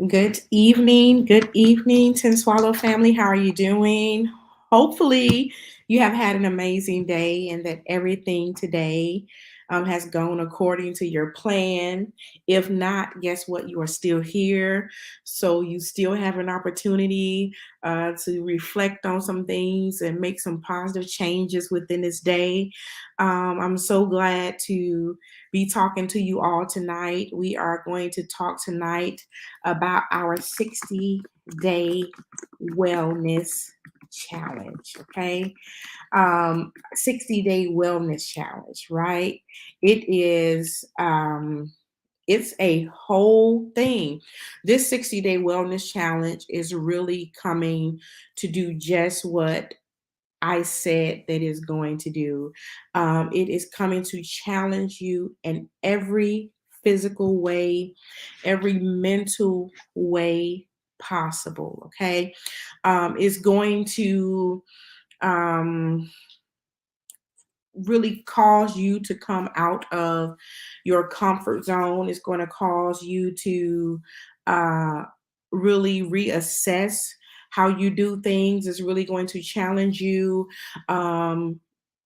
Good evening, Ten Swallow family. How are you doing? Hopefully, you have had an amazing day and that everything today has gone according to your plan. If not, guess what? You are still here. So, you still have an opportunity to reflect on some things and make some positive changes within this day. I'm so glad to be talking to you all tonight. We are going to talk tonight about our 60-day wellness challenge. Okay. 60-day wellness challenge, right? It is it's a whole thing. This 60-day wellness challenge is really coming to do just what I said that is going to do. It is coming to challenge you in every physical way, every mental way possible. Okay. It's going to um, really cause you to come out of your comfort zone. It's going to cause you to uh, really reassess how you do things. It's really going to challenge you um,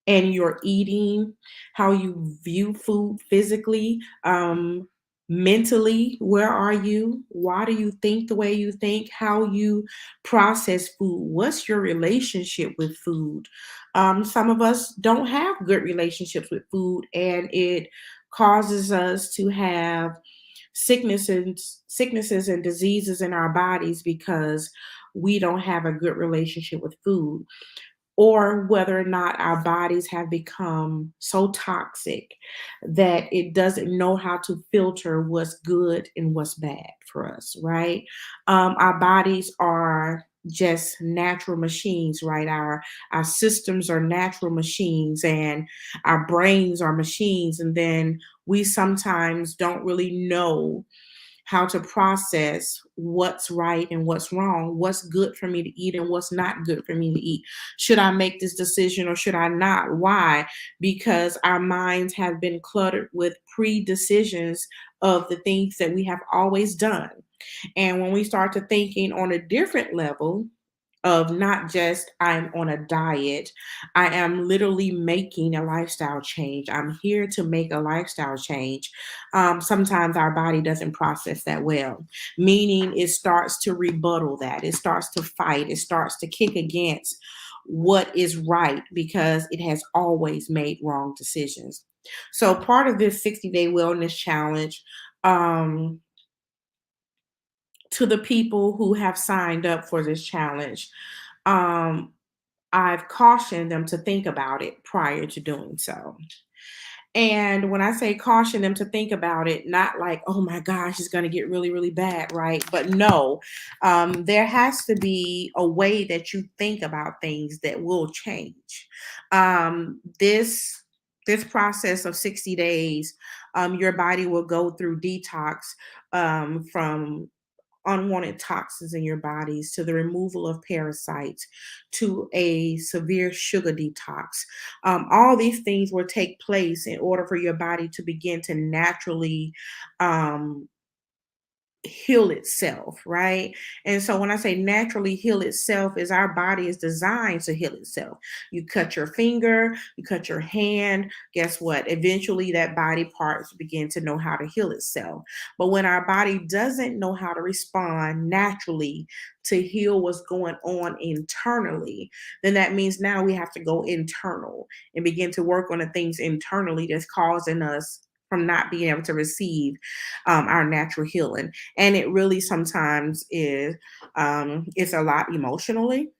and your eating, how you view food physically. Mentally, where are you? Why do you think the way you think? How you process food? What's your relationship with food? Some of us don't have good relationships with food, and it causes us to have sicknesses and diseases in our bodies because we don't have a good relationship with food, or whether or not our bodies have become so toxic that it doesn't know how to filter what's good and what's bad for us, right? Our bodies are just natural machines, right? Our systems are natural machines, and our brains are machines, and then we sometimes don't really know how to process what's right and what's wrong, what's good for me to eat and what's not good for me to eat. Should I make this decision or should I not? Why? Because our minds have been cluttered with pre decisions of the things that we have always done. And when we start to thinking on a different level, of not just I'm on a diet, I am literally making a lifestyle change. I'm here to make a lifestyle change. Sometimes our body doesn't process that well, meaning it starts to rebuttal that, it starts to fight, it starts to kick against what is right because it has always made wrong decisions. So, part of this 60-day wellness challenge, um, to the people who have signed up for this challenge, um, I've cautioned them to think about it prior to doing so. And when I say caution them to think about it, not like, oh my gosh, it's going to get really, really bad, right? But no, there has to be a way that you think about things that will change. This process of 60 days, your body will go through detox from unwanted toxins in your bodies, to the removal of parasites, to a severe sugar detox. All these things will take place in order for your body to begin to naturally um, heal itself, right? And so when I say naturally heal itself, is our body is designed to heal itself. You cut your finger, you cut your hand, guess what? Eventually that body parts begin to know how to heal itself. But when our body doesn't know how to respond naturally to heal what's going on internally, then that means now we have to go internal and begin to work on the things internally that's causing us from not being able to receive our natural healing. And it really sometimes is, it's a lot emotionally,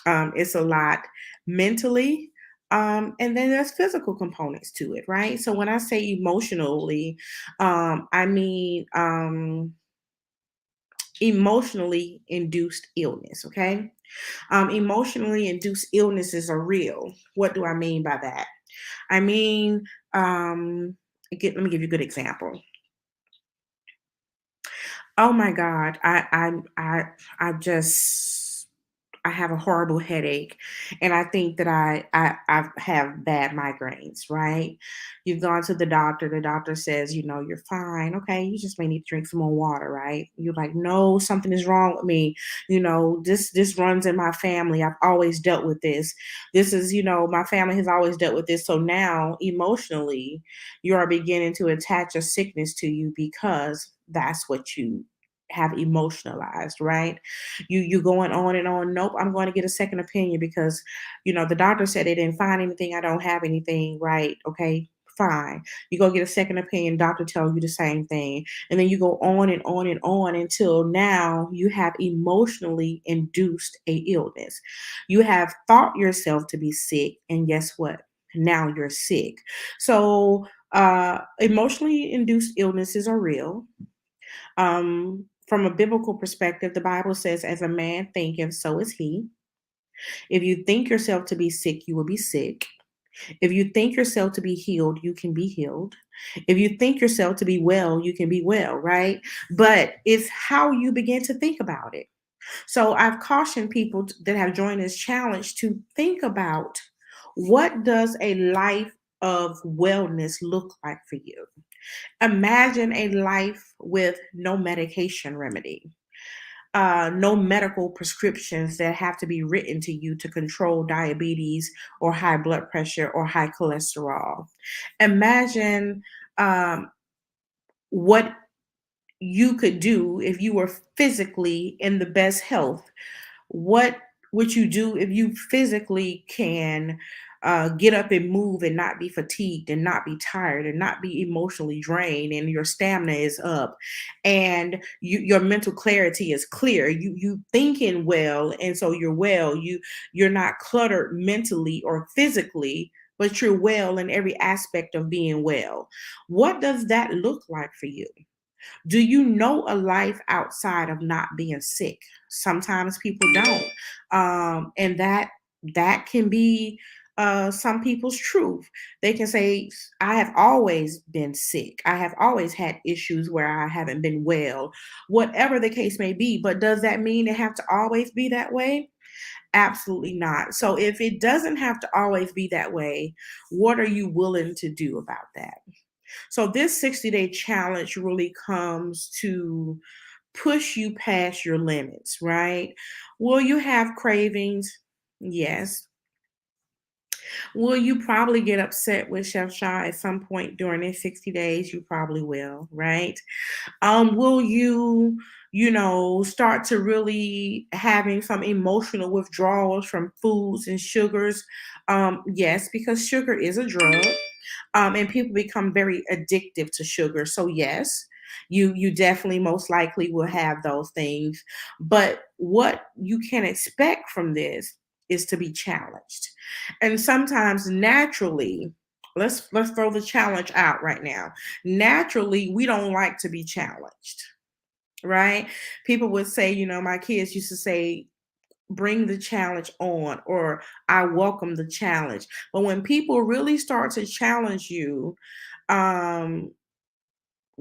it's a lot mentally, and then there's physical components to it, right? So when I say emotionally, I mean emotionally induced illness. Okay. Emotionally induced illnesses are real. What do I mean by that? I mean, let me give you a good example. Oh my God, I just I have a horrible headache, and I think that I have bad migraines, right? You've gone to the doctor says, you know, you're fine. Okay, you just may need to drink some more water, right? You're like, no, something is wrong with me. You know, this runs in my family. I've always dealt with this. This is, you know, my family has always dealt with this. So now emotionally, you are beginning to attach a sickness to you because that's what you have emotionalized, right? You going on and on. Nope, I'm going to get a second opinion because, you know, the doctor said they didn't find anything. I don't have anything, right? Okay, fine. You go get a second opinion. Doctor tell you the same thing, and then you go on and on and on until now you have emotionally induced a illness. You have thought yourself to be sick, and guess what? Now you're sick. So emotionally induced illnesses are real. From a biblical perspective, the Bible says, as a man thinketh, so is he. If you think yourself to be sick, you will be sick. If you think yourself to be healed, you can be healed. If you think yourself to be well, you can be well, right? But it's how you begin to think about it. So I've cautioned people that have joined this challenge to think about, what does a life of wellness look like for you? Imagine a life with no medication remedy, no medical prescriptions that have to be written to you to control diabetes or high blood pressure or high cholesterol. Imagine what you could do if you were physically in the best health. What would you do if you physically can get up and move and not be fatigued and not be tired and not be emotionally drained, and your stamina is up and your mental clarity is clear, you thinking well, and so you're well, you're not cluttered mentally or physically, but you're well in every aspect of being well. What does that look like for you? Do you know a life outside of not being sick? Sometimes people don't. And that can be some people's truth. They can say, I have always been sick. I have always had issues where I haven't been well, whatever the case may be. But does that mean it have to always be that way? Absolutely not. So if it doesn't have to always be that way, what are you willing to do about that? So this 60-day challenge really comes to push you past your limits, right? Will you have cravings? Yes. Will you probably get upset with Chef Shah at some point during these 60 days? You probably will, right? Will you, you know, start to really having some emotional withdrawals from foods and sugars? Yes, because sugar is a drug, and people become very addictive to sugar. So yes, you definitely most likely will have those things. But what you can expect from this is to be challenged, and sometimes naturally. Let's throw the challenge out right now. Naturally, we don't like to be challenged, right? People would say, you know, my kids used to say, bring the challenge on, or I welcome the challenge. But when people really start to challenge you, um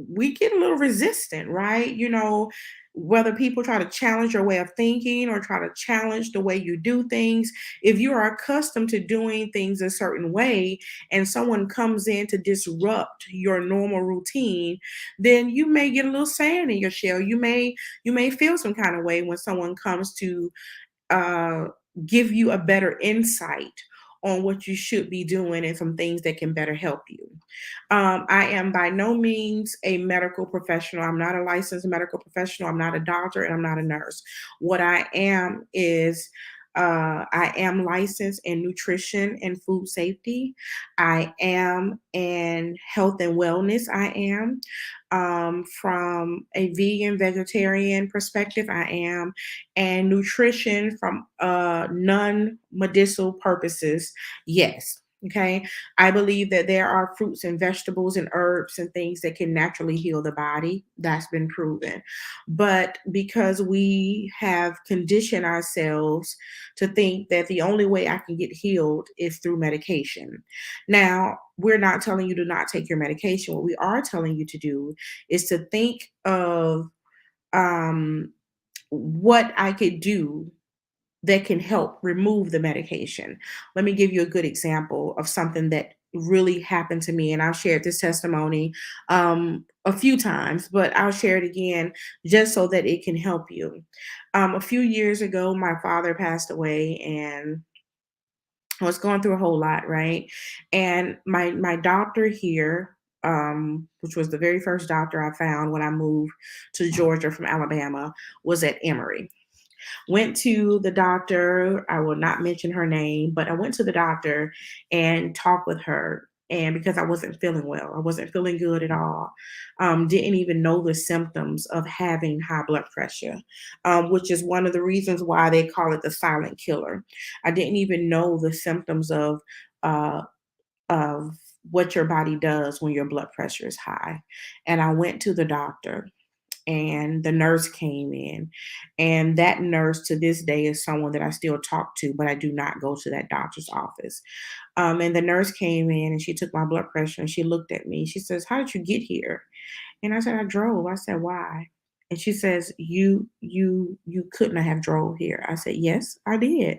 we get a little resistant, right? You know, whether people try to challenge your way of thinking or try to challenge the way you do things, if you are accustomed to doing things a certain way and someone comes in to disrupt your normal routine, then you may get a little sand in your shell. You may feel some kind of way when someone comes to uh, give you a better insight on what you should be doing and some things that can better help you. I am by no means a medical professional. I'm not a licensed medical professional. I'm not a doctor and I'm not a nurse. What I am is I am licensed in nutrition and food safety. I am in health and wellness. I am from a vegan, vegetarian perspective. I am, and nutrition from non medicinal purposes. Yes. Okay. I believe that there are fruits and vegetables and herbs and things that can naturally heal the body. That's been proven. But because we have conditioned ourselves to think that the only way I can get healed is through medication. Now, we're not telling you to not take your medication. What we are telling you to do is to think of um, what I could do that can help remove the medication. Let me give you a good example of something that really happened to me. And I've shared this testimony a few times, but I'll share it again just so that it can help you. A few years ago, my father passed away, and I was going through a whole lot, right? And my doctor here, which was the very first doctor I found when I moved to Georgia from Alabama, was at Emory. Went to the doctor. I will not mention her name, but I went to the doctor and talked with her. And because I wasn't feeling well, I wasn't feeling good at all. Didn't even know the symptoms of having high blood pressure, which is one of the reasons why they call it the silent killer. I didn't even know the symptoms uh, of what your body does when your blood pressure is high. And I went to the doctor, and the nurse came in, and that nurse to this day is someone that I still talk to, but I do not go to that doctor's office. And the nurse came in and she took my blood pressure and she looked at me. She says, "How did you get here?" And I said, "I drove." I said, "Why?" And she says, "You couldn't have drove here." I said, "Yes, I did."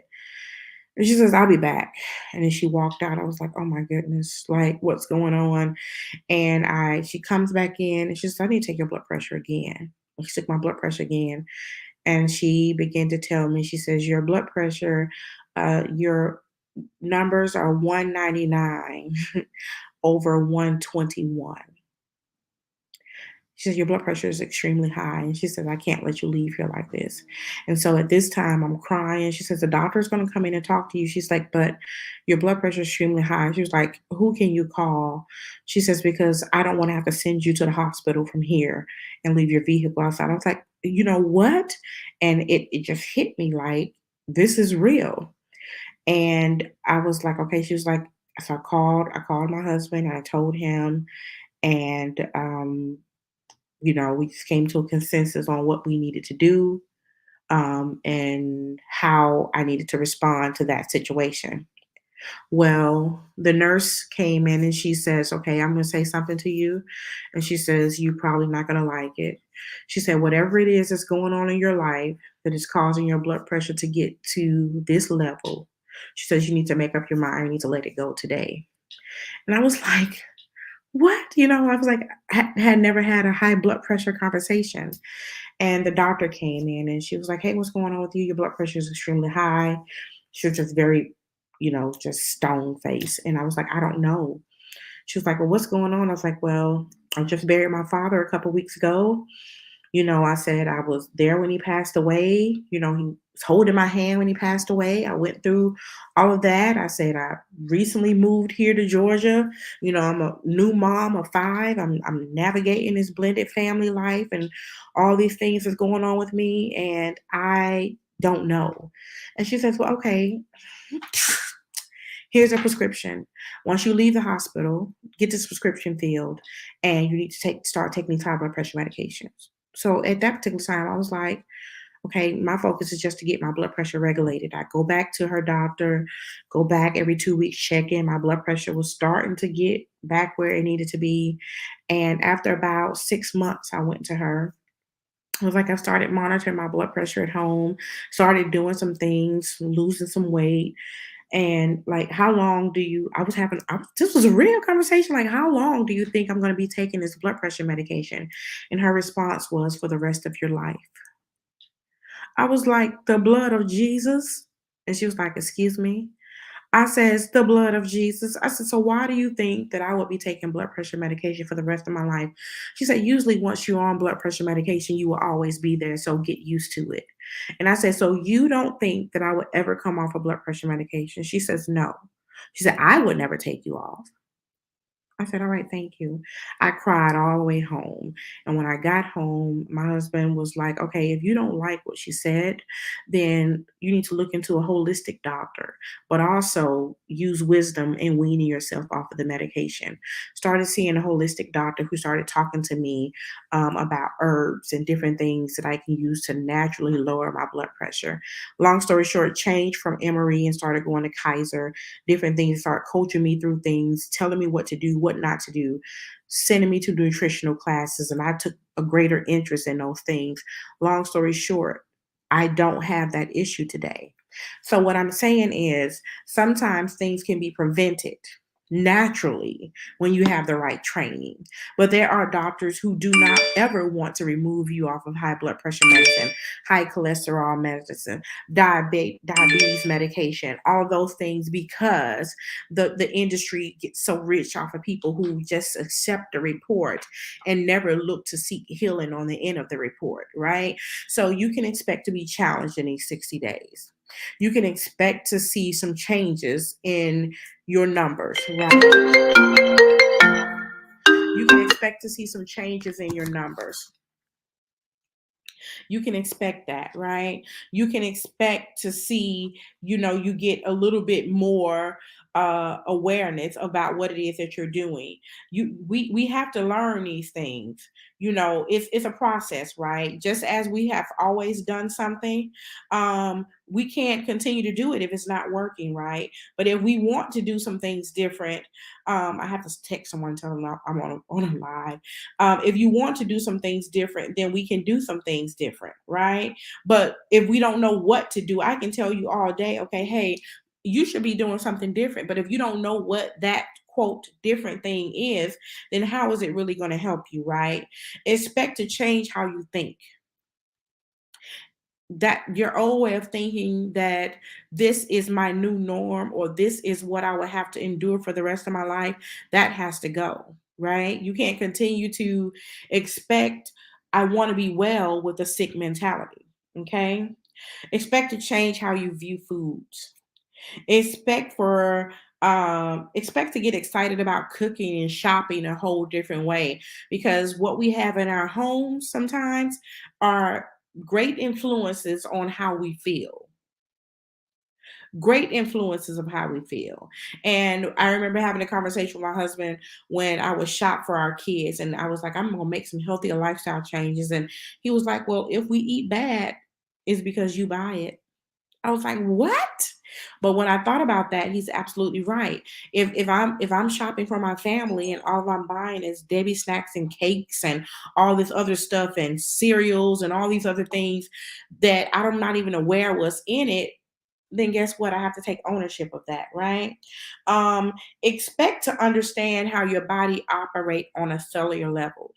And she says, "I'll be back." And then she walked out. I was like, "Oh my goodness, like what's going on?" And she comes back in and she says, "I need to take your blood pressure again." And she took my blood pressure again, and she began to tell me, she says, "Your blood pressure, your numbers are 199 over 121." She said, "Your blood pressure is extremely high." And she said, "I can't let you leave here like this." And so at this time, I'm crying. She says, "The doctor's going to come in and talk to you." She's like, "But your blood pressure is extremely high." She was like, "Who can you call?" She says, "Because I don't want to have to send you to the hospital from here and leave your vehicle outside." I was like, "You know what?" And it just hit me like, this is real. And I was like, okay. She was like, so I called my husband and I told him, and we just came to a consensus on what we needed to do, and how I needed to respond to that situation. Well, the nurse came in and she says, "Okay, I'm going to say something to you." And she says, "You're probably not going to like it." She said, "Whatever it is that's going on in your life that is causing your blood pressure to get to this level," she says, "you need to make up your mind. You need to let it go today." And I was like, what? I was like, had never had a high blood pressure conversation. And the doctor came in and she was like, "Hey, what's going on with you? Your blood pressure is extremely high." She was just very, just stone face. And I was like, "I don't know." She was like, "Well, what's going on?" I was like, "Well, I just buried my father a couple weeks ago." I said I was there when he passed away. He was holding my hand when he passed away. I went through all of that. I said I recently moved here to Georgia. I'm a new mom of five. I'm navigating this blended family life and all these things that's going on with me, and I don't know. And she says, "Well, okay, here's a prescription. Once you leave the hospital, get this prescription filled, and you need to start taking these high blood pressure medications." So at that particular time, I was like, okay, my focus is just to get my blood pressure regulated. I go back to her doctor, go back every 2 weeks, check in. My blood pressure was starting to get back where it needed to be. And after about 6 months, I went to her. I was like, I started monitoring my blood pressure at home, started doing some things, losing some weight. And like, how long do you, I was having, this was a real conversation. Like, how long do you think I'm going to be taking this blood pressure medication? And her response was, "For the rest of your life." I was like, "The blood of Jesus?" And she was like, "Excuse me?" I says, "The blood of Jesus." I said, "So why do you think that I would be taking blood pressure medication for the rest of my life?" She said, "Usually once you're on blood pressure medication, you will always be there. So get used to it." And I said, "So you don't think that I would ever come off of blood pressure medication?" She says, "No." She said, "I would never take you off." I said, "All right, thank you." I cried all the way home. And when I got home, my husband was like, "Okay, if you don't like what she said, then you need to look into a holistic doctor, but also use wisdom in weaning yourself off of the medication." Started seeing a holistic doctor who started talking to me about herbs and different things that I can use to naturally lower my blood pressure. Long story short, changed from Emory and started going to Kaiser, different things, start coaching me through things, telling me what to do, what not to do, sending me to nutritional classes, and I took a greater interest in those things. Long story short, I don't have that issue today. So, what I'm saying is sometimes things can be prevented naturally when you have the right training. But there are doctors who do not ever want to remove you off of high blood pressure medicine, high cholesterol medicine, diabetes medication, all those things because the industry gets so rich off of people who just accept the report and never look to seek healing on the end of the report, right? So you can expect to be challenged in these 60 days. You can expect to see some changes in your numbers, right? You can expect to see some changes in your numbers. You can expect that, right? You can expect to see, you get a little bit more awareness about what it is that you're doing. We have to learn these things. It's a process, right? Just as we have always done something, we can't continue to do it if it's not working, right? But if we want to do some things different, I have to text someone, tell them I'm on a live. If you want to do some things different, then we can do some things different, right? But if we don't know what to do, I can tell you all day, okay, hey, you should be doing something different. But if you don't know what that quote different thing is, then how is it really going to help you, right? Expect to change how you think. That your old way of thinking that this is my new norm or this is what I would have to endure for the rest of my life, that has to go, right? You can't continue to expect I want to be well with a sick mentality. Okay. Expect to change how you view foods. Expect to get excited about cooking and shopping a whole different way because what we have in our homes sometimes are great influences on how we feel. Great influences of how we feel. And I remember having a conversation with my husband when I was shopped for our kids, and I was like, I'm gonna make some healthier lifestyle changes. And he was like, well, if we eat bad, it's because you buy it. I was like, "What?" But when I thought about that, he's absolutely right. If I'm shopping for my family and all I'm buying is Debbie snacks and cakes and all this other stuff and cereals and all these other things that I'm not even aware what's in it, then guess what? I have to take ownership of that, right? Um, Expect to understand how your body operate on a cellular level.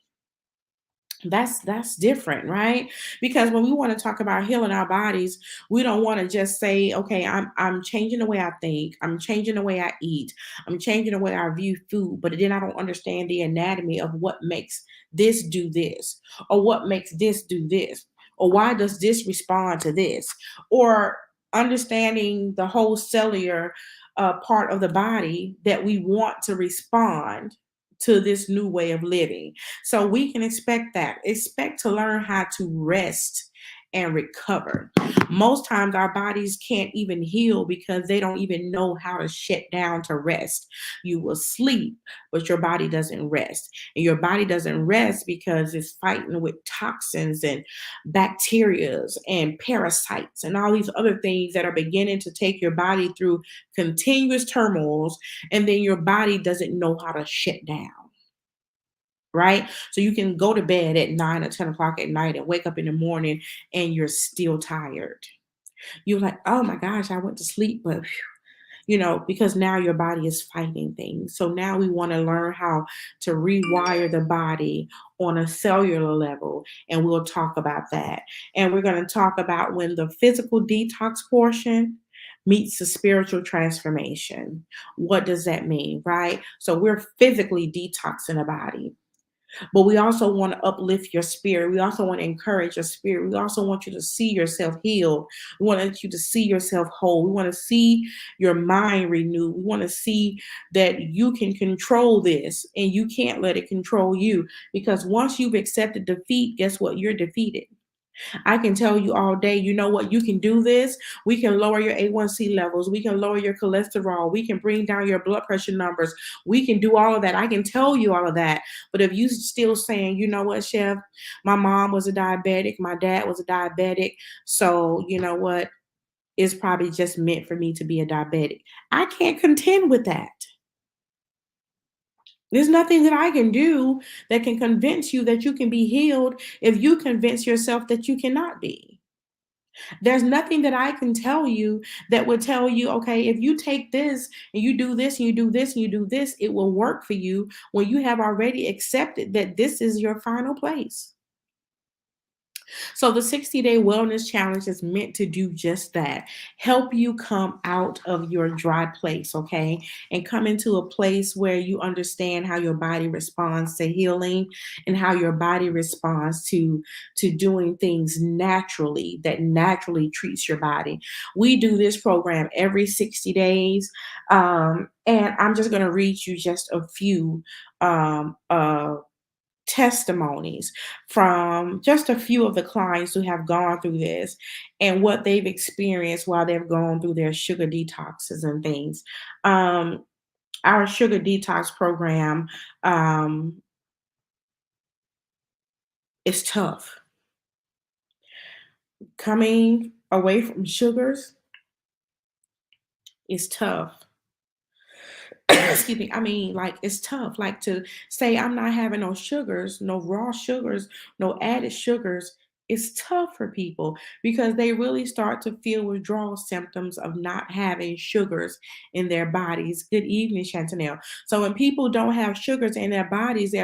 That's different, right? Because when we want to talk about healing our bodies, we don't want to just say, okay, I'm changing the way I think, I'm changing the way I eat, I'm changing the way I view food, but then I don't understand the anatomy of what makes this do this, or what makes this do this, or why does this respond to this, or understanding the whole cellular part of the body that we want to respond to this new way of living. So we can expect that. Expect to learn how to rest and recover. Most times our bodies can't even heal because they don't even know how to shut down to rest. You will sleep, but your body doesn't rest. And your body doesn't rest because it's fighting with toxins and bacterias and parasites and all these other things that are beginning to take your body through continuous turmoils, and then your body doesn't know how to shut down, right? So you can go to bed at 9 or 10 o'clock at night and wake up in the morning and you're still tired. You're like, oh my gosh, I went to sleep, but because now your body is fighting things. So now we want to learn how to rewire the body on a cellular level. And we'll talk about that. And we're going to talk about when the physical detox portion meets the spiritual transformation. What does that mean, right? So we're physically detoxing the body, but we also want to uplift your spirit. We also want to encourage your spirit. We also want you to see yourself healed. We want you to see yourself whole. We want to see your mind renewed. We want to see that you can control this and you can't let it control you, because once you've accepted defeat, guess what? You're defeated. I can tell you all day, you know what? You can do this. We can lower your A1C levels. We can lower your cholesterol. We can bring down your blood pressure numbers. We can do all of that. I can tell you all of that. But if you still saying, you know what, Chef, my mom was a diabetic, my dad was a diabetic, so you know what? It's probably just meant for me to be a diabetic. I can't contend with that. There's nothing that I can do that can convince you that you can be healed if you convince yourself that you cannot be. There's nothing that I can tell you that would tell you, okay, if you take this and you do this and you do this and you do this, it will work for you when you have already accepted that this is your final place. So the 60-day wellness challenge is meant to do just that. Help you come out of your dry place, okay? And come into a place where you understand how your body responds to healing and how your body responds to doing things naturally that naturally treats your body. We do this program every 60 days. And I'm just going to read you just a few testimonies from just a few of the clients who have gone through this and what they've experienced while they've gone through their sugar detoxes and things. Um, our sugar detox program is tough. Coming away from sugars is tough. Excuse me. I mean, like it's tough. Like to say I'm not having no sugars, no raw sugars, no added sugars. It's tough for people because they really start to feel withdrawal symptoms of not having sugars in their bodies. Good evening, Chantanelle. So when people don't have sugars in their bodies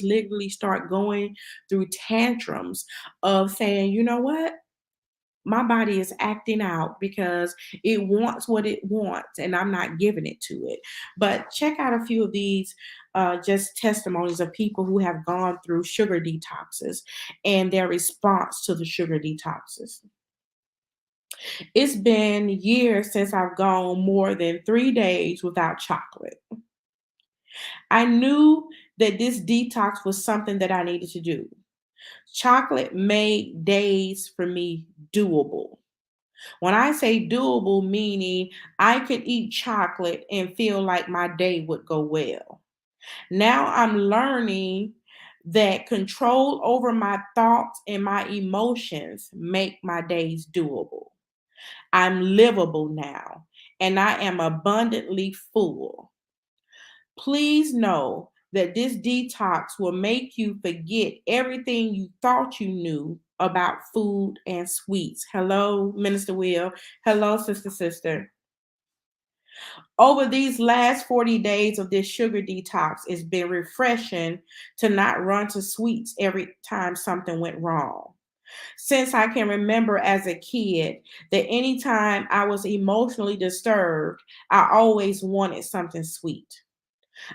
literally start going through tantrums of saying, you know what? My body is acting out because it wants what it wants and I'm not giving it to it. But check out a few of these just testimonies of people who have gone through sugar detoxes and their response to the sugar detoxes. It's been years since I've gone more than 3 days without chocolate. I knew that this detox was something that I needed to do. Chocolate made days for me doable. When I say doable, meaning I could eat chocolate and feel like my day would go well. Now I'm learning that control over my thoughts and my emotions make my days doable. I'm livable now and I am abundantly full. Please know that this detox will make you forget everything you thought you knew about food and sweets. Hello, Minister Will. Hello, Sister. Over these last 40 days of this sugar detox, it's been refreshing to not run to sweets every time something went wrong. Since I can remember as a kid that anytime I was emotionally disturbed, I always wanted something sweet.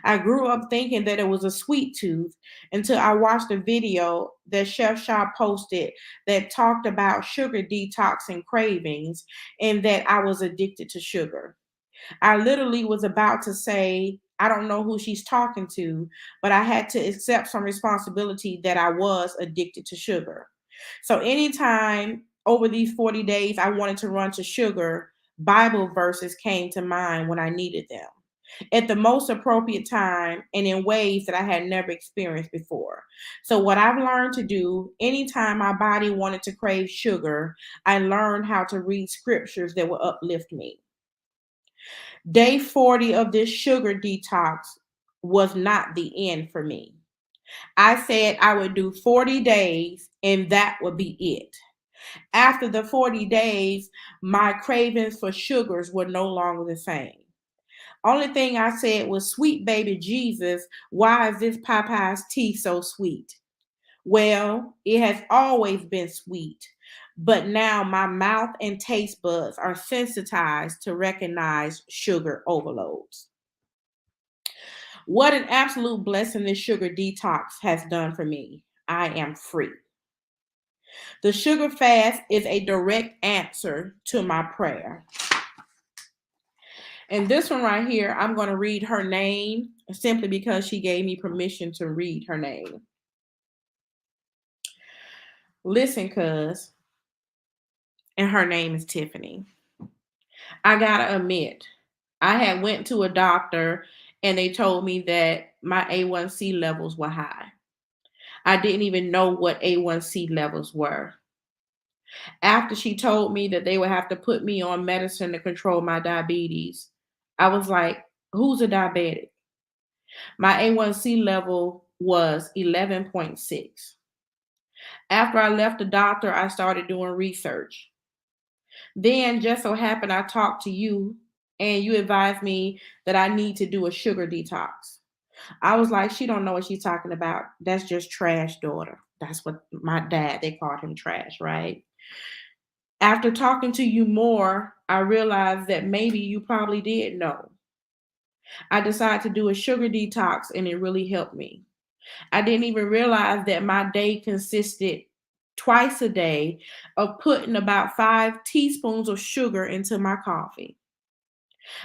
I grew up thinking that it was a sweet tooth until I watched a video that Chef Shah posted that talked about sugar detox and cravings and that I was addicted to sugar. I literally was about to say, I don't know who she's talking to, but I had to accept some responsibility that I was addicted to sugar. So anytime over these 40 days I wanted to run to sugar, Bible verses came to mind when I needed them at the most appropriate time and in ways that I had never experienced before. So, what I've learned to do anytime my body wanted to crave sugar, I learned how to read scriptures that will uplift me. Day 40 of this sugar detox was not the end for me. I said I would do 40 days and that would be it. After the 40 days, my cravings for sugars were no longer the same. Only thing I said was, sweet baby Jesus, why is this Popeye's tea so sweet? Well, it has always been sweet, but now my mouth and taste buds are sensitized to recognize sugar overloads. What an absolute blessing this sugar detox has done for me. I am free. The sugar fast is a direct answer to my prayer. And this one right here, I'm going to read her name simply because she gave me permission to read her name. Listen, cuz, and her name is Tiffany. I gotta admit, I had went to a doctor and they told me that my A1C levels were high. I didn't even know what A1C levels were. After she told me that they would have to put me on medicine to control my diabetes, I was like, who's a diabetic? My A1C level was 11.6. After I left the doctor, I started doing research. Then just so happened I talked to you and you advised me that I need to do a sugar detox. I was like, she don't know what she's talking about. That's just trash, daughter. That's what my dad, they called him trash, right? After talking to you more, I realized that maybe you probably did know. I decided to do a sugar detox and it really helped me. I didn't even realize that my day consisted twice a day of putting about 5 teaspoons of sugar into my coffee.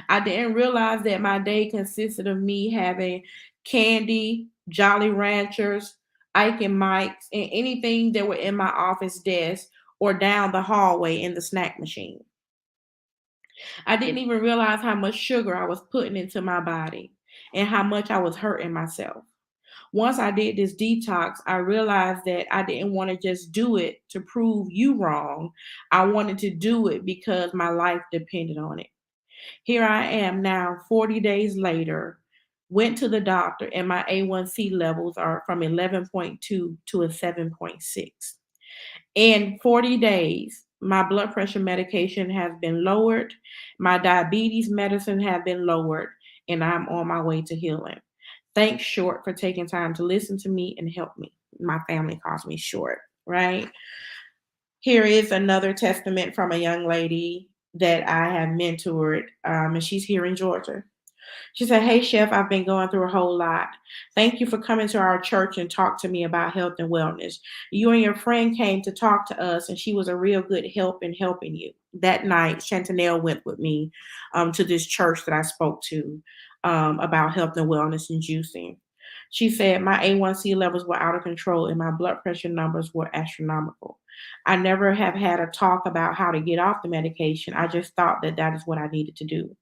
I didn't realize that my day consisted of me having candy, Jolly Ranchers, Ike and Mike's, and anything that were in my office desk or down the hallway in the snack machine. I didn't even realize how much sugar I was putting into my body and how much I was hurting myself. Once I did this detox, I realized that I didn't want to just do it to prove you wrong. I wanted to do it because my life depended on it. Here I am now, 40 days later, went to the doctor, and my A1C levels are from 11.2 to a 7.6. In 40 days, my blood pressure medication has been lowered, my diabetes medicine has been lowered, and I'm on my way to healing. Thanks, Short, for taking time to listen to me and help me. My family calls me Short, right? Here is another testament from a young lady that I have mentored, and she's here in Georgia. She said, "Hey, Chef, I've been going through a whole lot. Thank you for coming to our church and talk to me about health and wellness. You and your friend came to talk to us, and she was a real good help in helping you." That night, Chantanelle went with me to this church that I spoke to about health and wellness and juicing. She said, "My A1C levels were out of control and my blood pressure numbers were astronomical. I never have had a talk about how to get off the medication. I just thought that that is what I needed to do.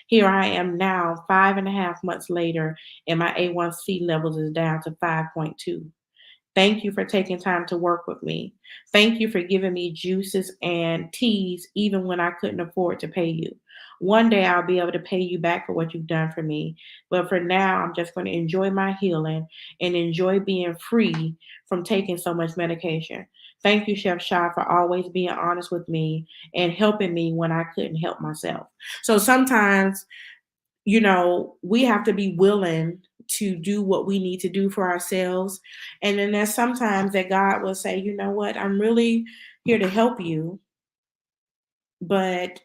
Here I am now, 5.5 months later, and my A1C levels is down to 5.2. Thank you for taking time to work with me. Thank you for giving me juices and teas even when I couldn't afford to pay you. One day I'll be able to pay you back for what you've done for me. But for now, I'm just going to enjoy my healing and enjoy being free from taking so much medication. Thank you, Chef Shah, for always being honest with me and helping me when I couldn't help myself." So sometimes, we have to be willing to do what we need to do for ourselves. And then there's sometimes that God will say, "You know what? I'm really here to help you, but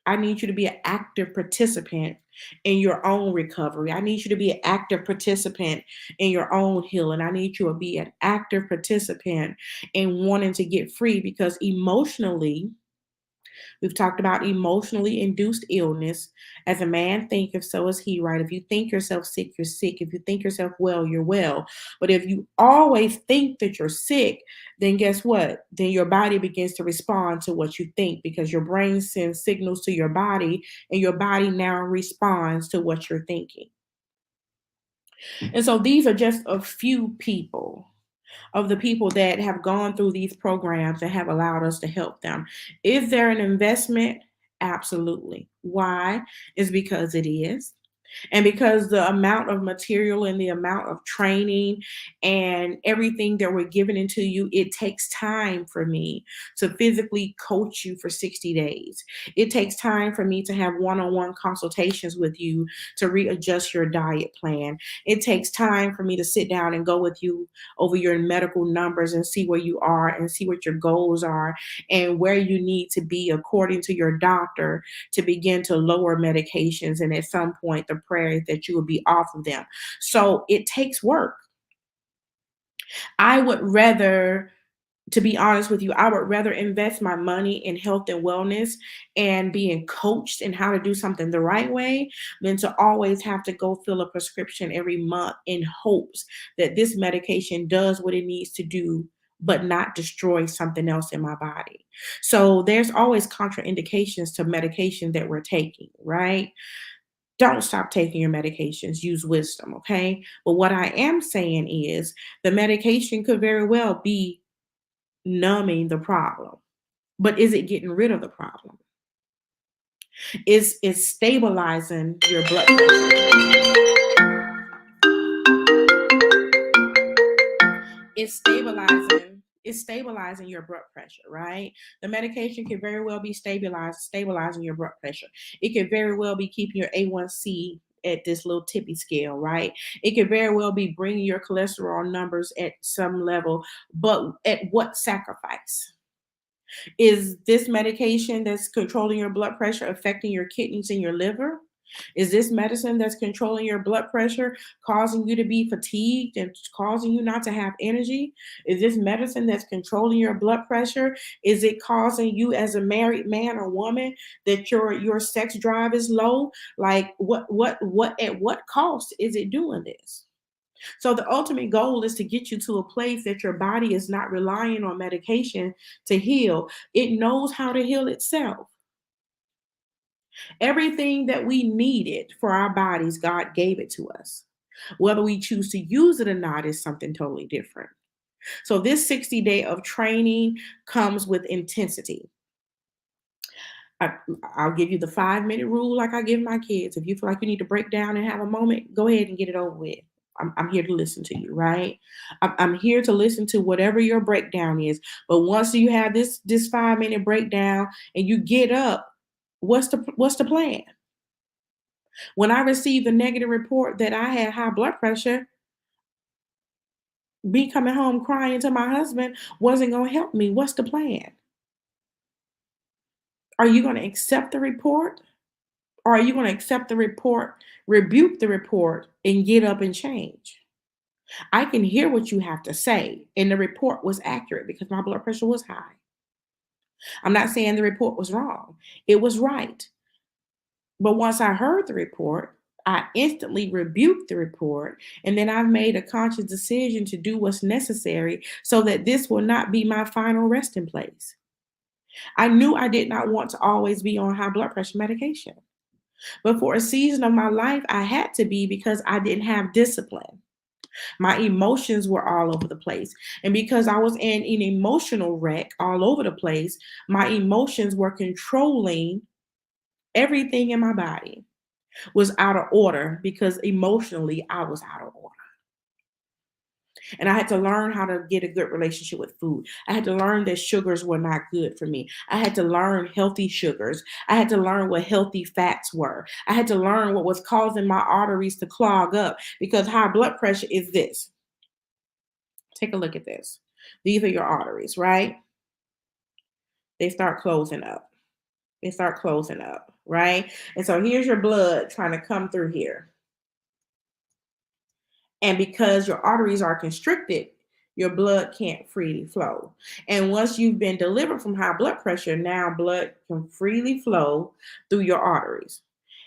I need you to be an active participant in your own recovery. I need you to be an active participant in your own healing. I need you to be an active participant in wanting to get free because emotionally, we've talked about emotionally induced illness. As a man thinketh, so is he, right? If you think yourself sick, you're sick. If you think yourself well, you're well. But if you always think that you're sick, then guess what? Then your body begins to respond to what you think because your brain sends signals to your body, and your body now responds to what you're thinking. And so these are just a few people of the people that have gone through these programs and have allowed us to help them. Is there an investment? Absolutely. Why? Is because it is. And because the amount of material and the amount of training and everything that we're giving into you, it takes time for me to physically coach you for 60 days. It takes time for me to have one on one consultations with you to readjust your diet plan. It takes time for me to sit down and go with you over your medical numbers and see where you are and see what your goals are and where you need to be according to your doctor to begin to lower medications. And at some point, the prayer is that you will be off of them. So it takes work. I would rather, to be honest with you, I would rather invest my money in health and wellness and being coached in how to do something the right way than to always have to go fill a prescription every month in hopes that this medication does what it needs to do but not destroy something else in my body. So there's always contraindications to medication that we're taking, right? Don't stop taking your medications. Use wisdom, okay? But what I am saying is the medication could very well be numbing the problem. But is it getting rid of the problem? Is it stabilizing your blood pressure? It's stabilizing. is stabilizing your blood pressure, right? The medication can very well be stabilizing your blood pressure. It can very well be keeping your A1C at this little tippy scale, right? It can very well be bringing your cholesterol numbers at some level, but at what sacrifice? Is this medication that's controlling your blood pressure affecting your kidneys and your liver? Is this medicine that's controlling your blood pressure causing you to be fatigued and causing you not to have energy? Is this medicine that's controlling your blood pressure? Is it causing you as a married man or woman that your sex drive is low? Like what at what cost is it doing this? So the ultimate goal is to get you to a place that your body is not relying on medication to heal. It knows how to heal itself. Everything that we needed for our bodies, God gave it to us. Whether we choose to use it or not is something totally different. So this 60-day of training comes with intensity. I, I'll give you the 5-minute rule like I give my kids. If you feel like you need to break down and have a moment, go ahead and get it over with. I'm here to listen to you, right? I'm here to listen to whatever your breakdown is. But once you have this 5-minute breakdown and you get up, what's the plan? When I received the negative report that I had high blood pressure, me coming home crying to my husband wasn't going to help me. What's the plan? Are you going to accept the report? Or are you going to accept the report, rebuke the report, and get up and change? I can hear what you have to say, and the report was accurate because my blood pressure was high. I'm not saying the report was wrong, it was right. But once I heard the report, I instantly rebuked the report, and then I've made a conscious decision to do what's necessary so that this will not be my final resting place. I knew I did not want to always be on high blood pressure medication. But for a season of my life, I had to be because I didn't have discipline. My emotions were all over the place. And because I was in an emotional wreck all over the place, my emotions were controlling everything in my body, was out of order because emotionally I was out of order. And I had to learn how to get a good relationship with food. I had to learn that sugars were not good for me. I had to learn healthy sugars. I had to learn what healthy fats were. I had to learn what was causing my arteries to clog up because high blood pressure is this. Take a look at this. These are your arteries, right? They start closing up. They start closing up, right? And so here's your blood trying to come through here. And because your arteries are constricted, your blood can't freely flow. And once you've been delivered from high blood pressure, now blood can freely flow through your arteries.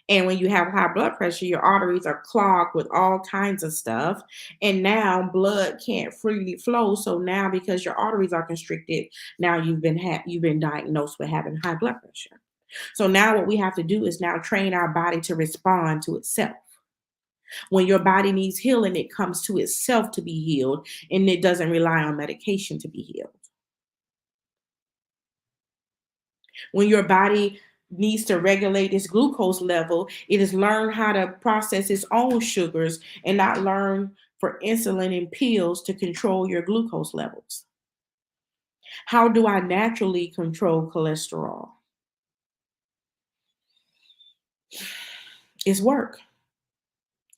And when you have high blood pressure, your arteries are clogged with all kinds of stuff. And now blood can't freely flow. So now because your arteries are constricted, now you've been diagnosed with having high blood pressure. So now what we have to do is now train our body to respond to itself. When your body needs healing, it comes to itself to be healed, and it doesn't rely on medication to be healed. When your body needs to regulate its glucose level, it has learned how to process its own sugars and not learn for insulin and pills to control your glucose levels. How do I naturally control cholesterol? It's work.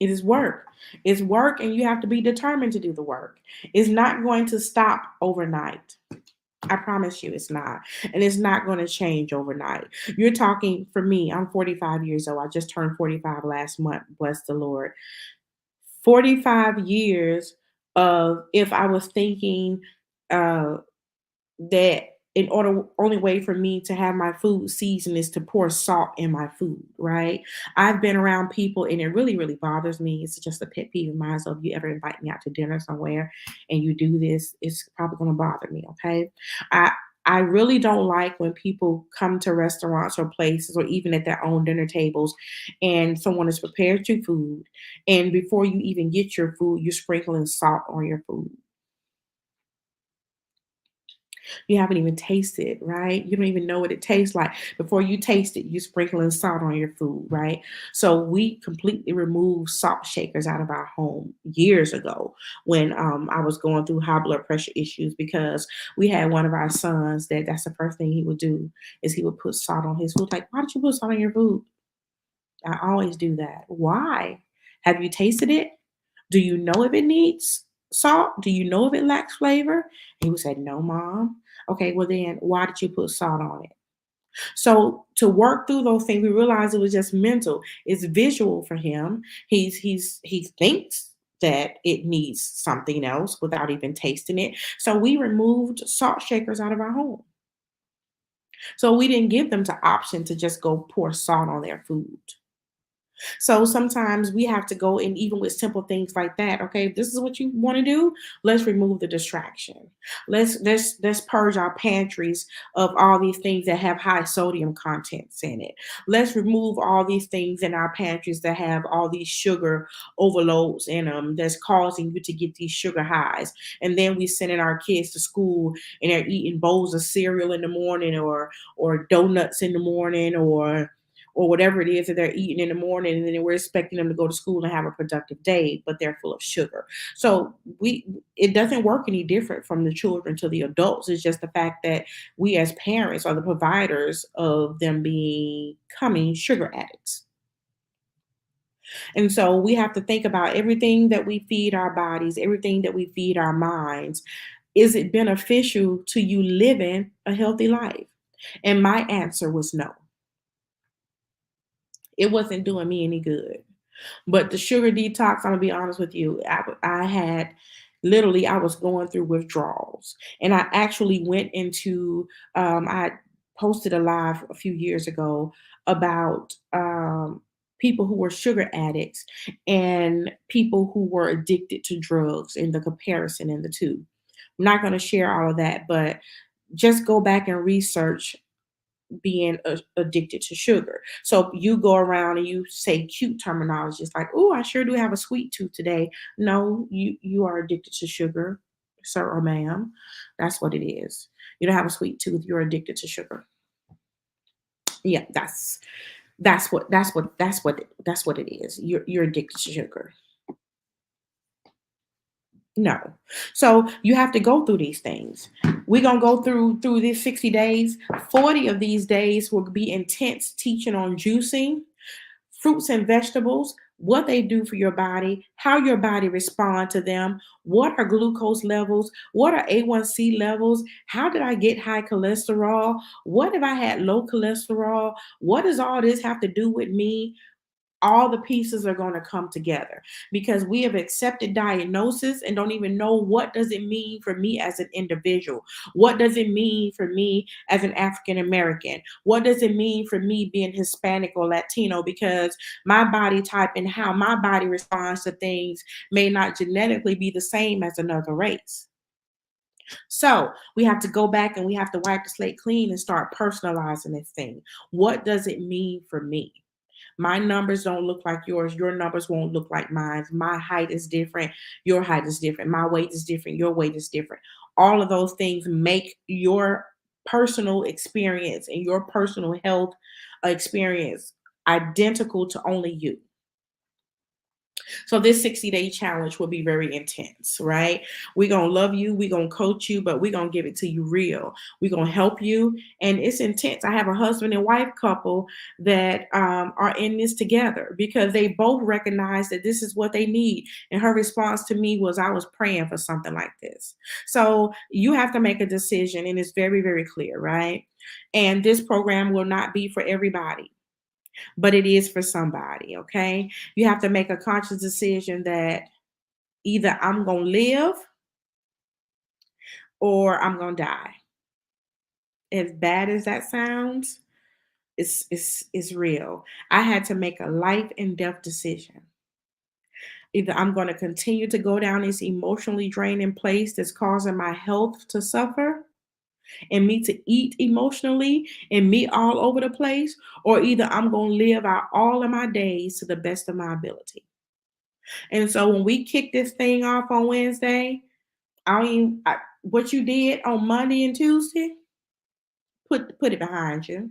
It is work. It's work, and you have to be determined to do the work. It's not going to stop overnight. I promise you it's not. And it's not going to change overnight. You're talking, for me, I'm 45 years old. I just turned 45 last month. Bless the Lord. 45 years of if I was thinking uh, that in order only way for me to have my food seasoned is to pour salt in my food, right? I've been around people and it really, really bothers me. It's just a pet peeve of mine. So if you ever invite me out to dinner somewhere and you do this, it's probably gonna bother me, okay? I I really don't like when people come to restaurants or places or even at their own dinner tables and someone has prepared your food and before you even get your food, you're sprinkling salt on your food. You haven't even tasted, right? You don't even know what it tastes like. Before you taste it, you sprinkling salt on your food, right? So we completely removed salt shakers out of our home years ago when I was going through high blood pressure issues because we had one of our sons that's the first thing he would do is he would put salt on his food. Like, why did you put salt on your food? I always do that. Why? Have you tasted it? Do you know if it needs salt? Do you know if it lacks flavor? He would say, no, mom. Okay, well then why did you put salt on it? So to work through those things, we realized it was just mental. It's visual for him. He thinks that it needs something else without even tasting it. So we removed salt shakers out of our home. So we didn't give them the option to just go pour salt on their food. So sometimes we have to go and even with simple things like that. Okay, if this is what you want to do, let's remove the distraction. Let's purge our pantries of all these things that have high sodium contents in it. Let's remove all these things in our pantries that have all these sugar overloads in them that's causing you to get these sugar highs. And then we sending our kids to school and they're eating bowls of cereal in the morning or donuts in the morning or whatever it is that they're eating in the morning, and then we're expecting them to go to school and have a productive day, but they're full of sugar. So we it doesn't work any different from the children to the adults. It's just the fact that we as parents are the providers of them becoming sugar addicts. And so we have to think about everything that we feed our bodies, everything that we feed our minds. Is it beneficial to you living a healthy life? And my answer was no. It wasn't doing me any good. But the sugar detox, I'm gonna be honest with you, I had literally I was going through withdrawals, and I actually went into I posted a live a few years ago about people who were sugar addicts and people who were addicted to drugs and the comparison in the two. I'm not going to share all of that, but just go back and research being addicted to sugar. So you go around and you say cute terminologies like, "Oh, I sure do have a sweet tooth today." No, you are addicted to sugar, sir or ma'am. That's what it is. You don't have a sweet tooth. You're addicted to sugar. Yeah, that's what it is. You're addicted to sugar. No. So you have to go through these things. We're gonna go through these 60 days. 40 of these days will be intense teaching on juicing, fruits and vegetables, what they do for your body, how your body respond to them, what are glucose levels, what are A1C levels, how did I get high cholesterol, what if I had low cholesterol, what does all this have to do with me? All the pieces are going to come together because we have accepted diagnosis and don't even know what does it mean for me as an individual. What does it mean for me as an African American? What does it mean for me being Hispanic or Latino? Because my body type and how my body responds to things may not genetically be the same as another race. So we have to go back and we have to wipe the slate clean and start personalizing this thing. What does it mean for me? My numbers don't look like yours. Your numbers won't look like mine. My height is different. Your height is different. My weight is different. Your weight is different. All of those things make your personal experience and your personal health experience identical to only you. So this 60-day challenge will be very intense, right? We're gonna love you, we're gonna coach you, but we're gonna give it to you real. We're gonna help you, and it's intense. I have a husband and wife couple that are in this together because they both recognize that this is what they need. And her response to me was, "I was praying for something like this." So you have to make a decision, and it's very, very clear, right? And this program will not be for everybody, but it is for somebody, okay? You have to make a conscious decision that either I'm going to live or I'm going to die. As bad as that sounds, it's real. I had to make a life and death decision. Either I'm going to continue to go down this emotionally draining place that's causing my health to suffer and me to eat emotionally and me all over the place, or either I'm going to live out all of my days to the best of my ability. And so when we kick this thing off on Wednesday, I don't even, what you did on Monday and Tuesday, put it behind you.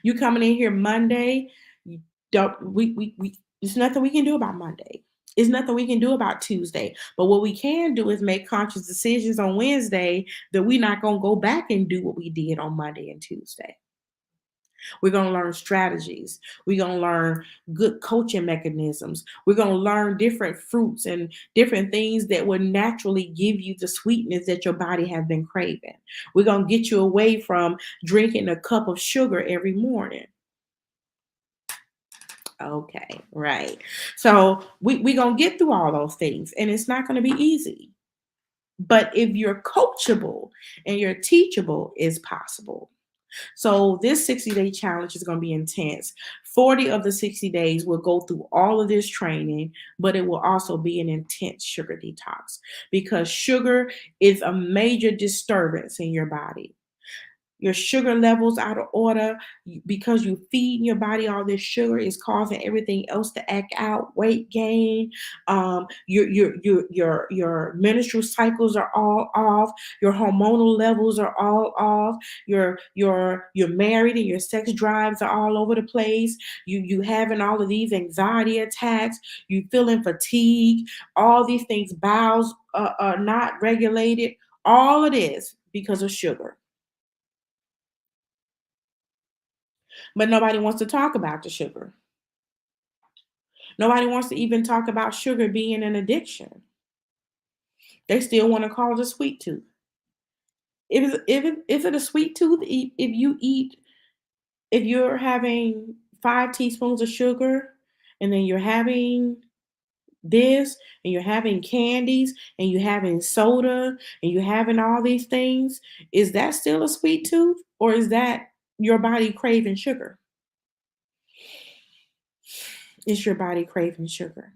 You coming in here Monday, you don't we there's nothing we can do about Monday. There's nothing we can do about Tuesday. But what we can do is make conscious decisions on Wednesday that we're not gonna go back and do what we did on Monday and Tuesday. We're going to learn strategies. We're going to learn good coaching mechanisms. We're going to learn different fruits and different things that will naturally give you the sweetness that your body has been craving. We're going to get you away from drinking a cup of sugar every morning. Okay, right. So we're going to get through all those things, and it's not going to be easy. But if you're coachable and you're teachable, it's possible. So this 60-day challenge is going to be intense. 40 of the 60 days will go through all of this training, but it will also be an intense sugar detox because sugar is a major disturbance in your body. Your sugar levels out of order because you feed your body all this sugar is causing everything else to act out. Weight gain, your menstrual cycles are all off. Your hormonal levels are all off. You're married and your sex drives are all over the place. You having all of these anxiety attacks. You feeling fatigue. All these things, bowels are not regulated. All of this because of sugar. But nobody wants to talk about the sugar. Nobody wants to even talk about sugar being an addiction. They still want to call it a sweet tooth. Is it a sweet tooth if you eat, if you're having 5 teaspoons of sugar and then you're having this and you're having candies and you're having soda and you're having all these things, is that still a sweet tooth or is that your body craving sugar? It's your body craving sugar.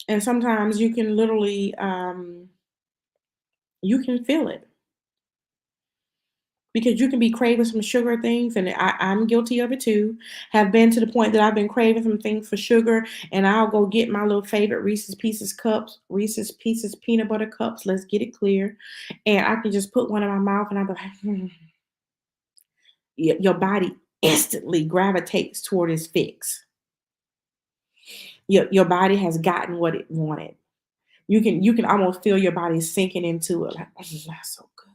And sometimes you can literally you can feel it because you can be craving some sugar things, and I'm guilty of it too. Have been to the point that I've been craving some things for sugar, and I'll go get my little favorite Reese's Pieces cups, Reese's Pieces peanut butter cups. Let's get it clear, and I can just put one in my mouth, and I'll be like, Your body instantly gravitates toward its fix. Your body has gotten what it wanted. You can almost feel your body sinking into it, like, that's so good.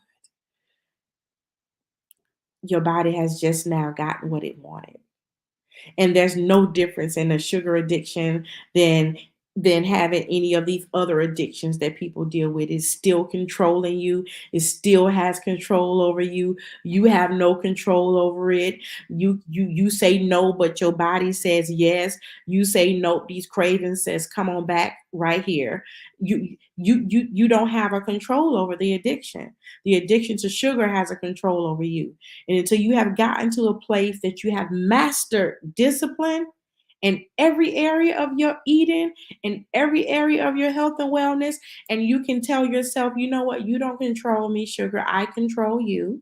Your body has just now gotten what it wanted. And there's no difference in a sugar addiction than having any of these other addictions that people deal with. It's still controlling you. It still has control over you. You have no control over it. You say no, but your body says yes. You say no, these cravings says come on back right here. You don't have a control over the addiction. The addiction to sugar has a control over you. And until you have gotten to a place that you have mastered discipline in every area of your eating, in every area of your health and wellness, and you can tell yourself, you know what, you don't control me, sugar, I control you.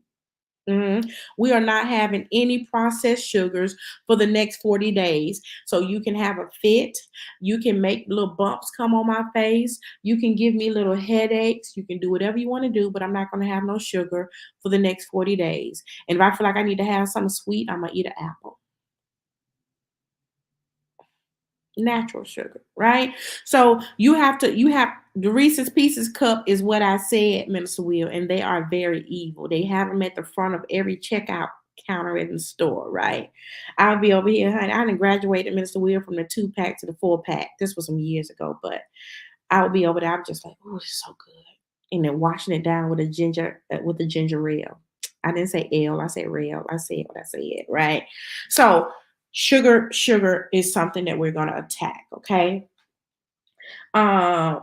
We are not having any processed sugars for the next 40 days. So you can have a fit. You can make little bumps come on my face. You can give me little headaches. You can do whatever you want to do, but I'm not going to have no sugar for the next 40 days. And if I feel like I need to have something sweet, I'm going to eat an apple. Natural sugar, right? So you have the Reese's Pieces cup is what I said, Minister Will, and they are very evil. They have them at the front of every checkout counter in the store, right? I'll be over here, honey. I didn't graduate Minister Will from the 2-pack to the 4-pack. This was some years ago, but I would be over there. I'm just like, oh, it's so good. And then washing it down with the ginger ale. I didn't say ale, I said rail. I said what I said, right? So sugar is something that we're gonna attack, okay? Uh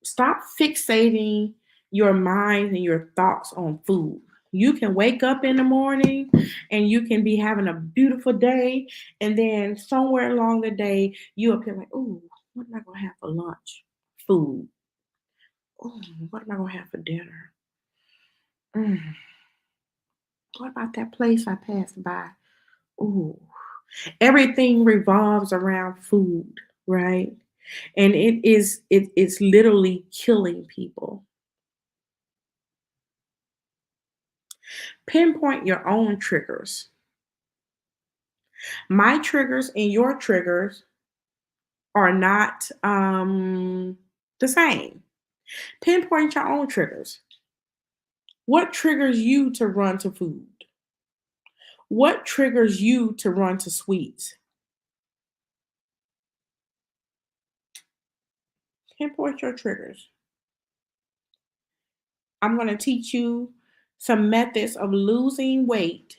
Stop fixating your mind and your thoughts on food. You can wake up in the morning and you can be having a beautiful day, and then somewhere along the day you appear like, oh, what am I gonna have for lunch? Food. Oh, what am I gonna have for dinner? Mm, what about that place I passed by? Oh, everything revolves around food, right? And it's literally killing people. Pinpoint your own triggers. My triggers and your triggers are not the same. Pinpoint your own triggers. What triggers you to run to food? What triggers you to run to sweets? Pinpoint your triggers. I'm going to teach you some methods of losing weight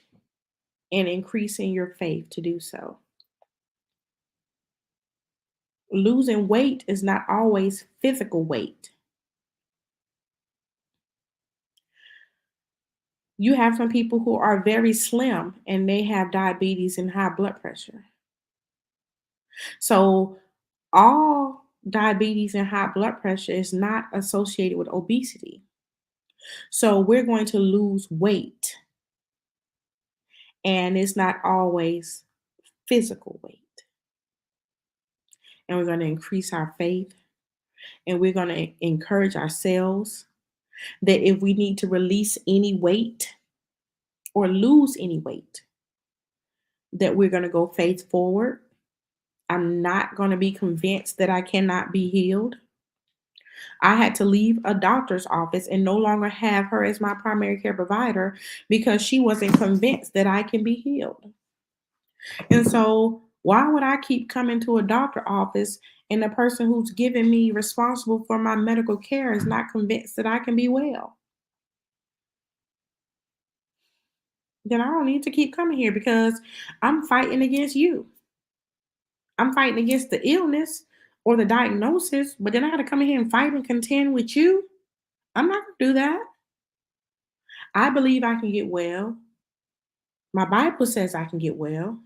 and increasing your faith to do so. Losing weight is not always physical weight. You have some people who are very slim and they have diabetes and high blood pressure. So, all diabetes and high blood pressure is not associated with obesity. So, we're going to lose weight, and it's not always physical weight. And we're going to increase our faith, and we're going to encourage ourselves that if we need to release any weight or lose any weight, that we're going to go faith forward. I'm not going to be convinced that I cannot be healed. I had to leave a doctor's office and no longer have her as my primary care provider because she wasn't convinced that I can be healed. And so, why would I keep coming to a doctor office and the person who's giving me responsible for my medical care is not convinced that I can be well? Then I don't need to keep coming here because I'm fighting against you. I'm fighting against the illness or the diagnosis, but then I got to come in here and fight and contend with you. I'm not going to do that. I believe I can get well. My Bible says I can get well.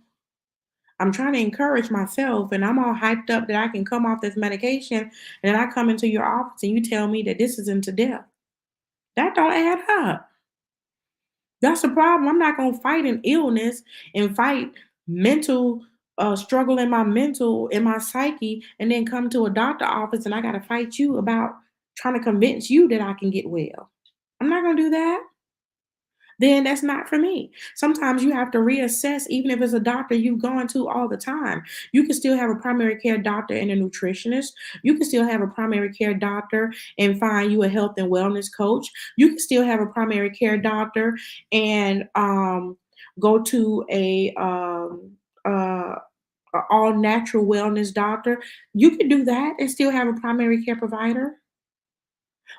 I'm trying to encourage myself, and I'm all hyped up that I can come off this medication, and then I come into your office and you tell me that this is into death. That don't add up. That's the problem. I'm not gonna fight an illness and fight mental struggle in my psyche, and then come to a doctor office and I gotta fight you about trying to convince you that I can get well. I'm not gonna do that. Then that's not for me. Sometimes you have to reassess, even if it's a doctor you've gone to all the time. You can still have a primary care doctor and a nutritionist. You can still have a primary care doctor and find you a health and wellness coach. You can still have a primary care doctor and go to a all natural wellness doctor. You can do that and still have a primary care provider.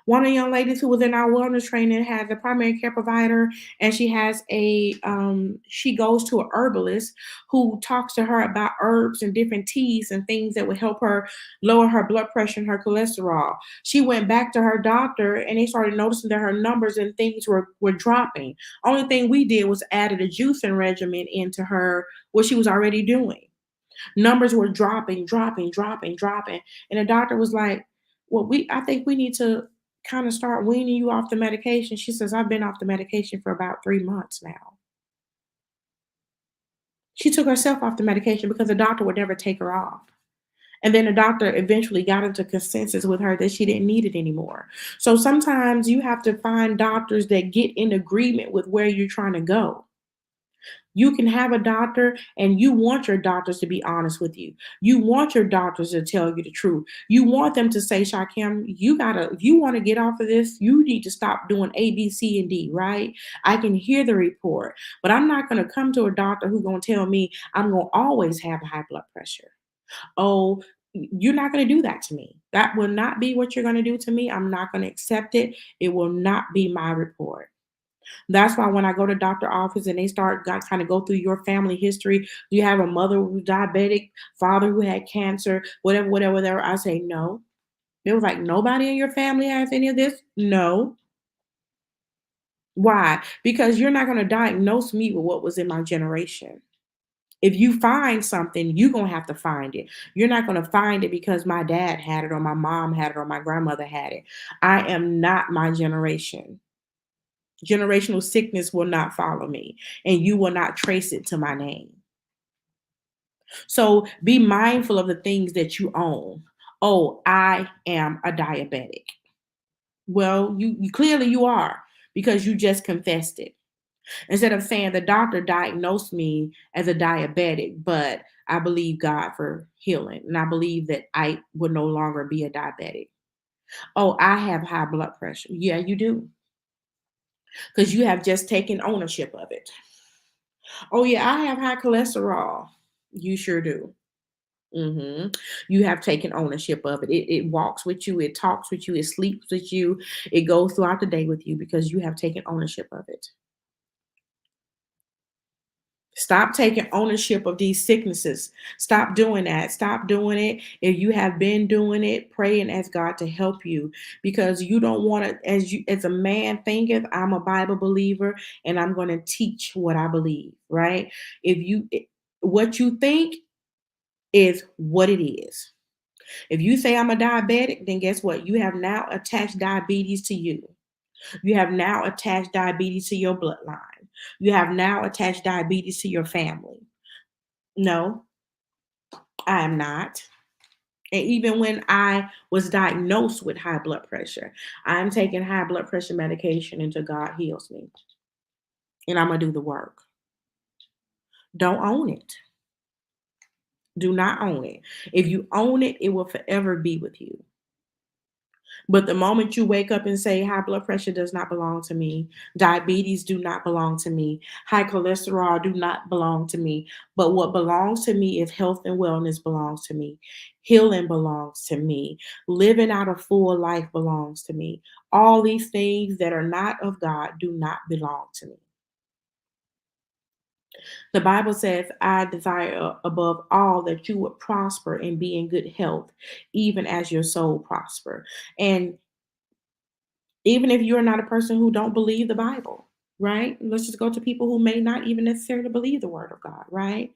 One of the young ladies who was in our wellness training has a primary care provider, and she has she goes to a herbalist who talks to her about herbs and different teas and things that would help her lower her blood pressure and her cholesterol. She went back to her doctor and they started noticing that her numbers and things were dropping. Only thing we did was added a juicing regimen into her what she was already doing. Numbers were dropping, dropping, dropping, dropping. And the doctor was like, well, I think we need to kind of start weaning you off the medication. She says, I've been off the medication for about 3 months now. She took herself off the medication because the doctor would never take her off. And then the doctor eventually got into consensus with her that she didn't need it anymore. So sometimes you have to find doctors that get in agreement with where you're trying to go. You can have a doctor and you want your doctors to be honest with you. You want your doctors to tell you the truth. You want them to say, Shakim, if you want to get off of this, you need to stop doing A, B, C, and D, right? I can hear the report, but I'm not going to come to a doctor who's going to tell me I'm going to always have high blood pressure. Oh, you're not going to do that to me. That will not be what you're going to do to me. I'm not going to accept it. It will not be my report. That's why when I go to doctor office and they start kind of go through your family history, you have a mother who's diabetic, father who had cancer, whatever, whatever, whatever. I say no. They was like, nobody in your family has any of this? No. Why? Because you're not going to diagnose me with what was in my generation. If you find something, you're going to have to find it. You're not going to find it because my dad had it or my mom had it or my grandmother had it. I am not my generation. Generational sickness will not follow me, and you will not trace it to my name. So be mindful of the things that you own. Oh, I am a diabetic. Well, you clearly you are because you just confessed it. Instead of saying the doctor diagnosed me as a diabetic, but I believe God for healing. And I believe that I would no longer be a diabetic. Oh, I have high blood pressure. Yeah, you do. Because you have just taken ownership of it. Oh, yeah, I have high cholesterol. You sure do. You have taken ownership of it. It walks with you, it talks with you, it sleeps with you, it goes throughout the day with you because you have taken ownership of it. Stop taking ownership of these sicknesses. Stop doing that. Stop doing it. If you have been doing it, pray and ask God to help you because you don't want to, as a man thinketh, I'm a Bible believer and I'm going to teach what I believe, right? If you what you think is what it is. If you say I'm a diabetic, then guess what? You have now attached diabetes to you. You have now attached diabetes to your bloodline. You have now attached diabetes to your family. No, I am not. And even when I was diagnosed with high blood pressure, I'm taking high blood pressure medication until God heals me. And I'm going to do the work. Don't own it. Do not own it. If you own it, it will forever be with you. But the moment you wake up and say high blood pressure does not belong to me, diabetes do not belong to me, high cholesterol do not belong to me, but what belongs to me is health and wellness belongs to me. Healing belongs to me. Living out a full life belongs to me. All these things that are not of God do not belong to me. The Bible says, I desire above all that you would prosper and be in good health, even as your soul prosper. And even if you're not a person who don't believe the Bible, right? Let's just go to people who may not even necessarily believe the word of God, right?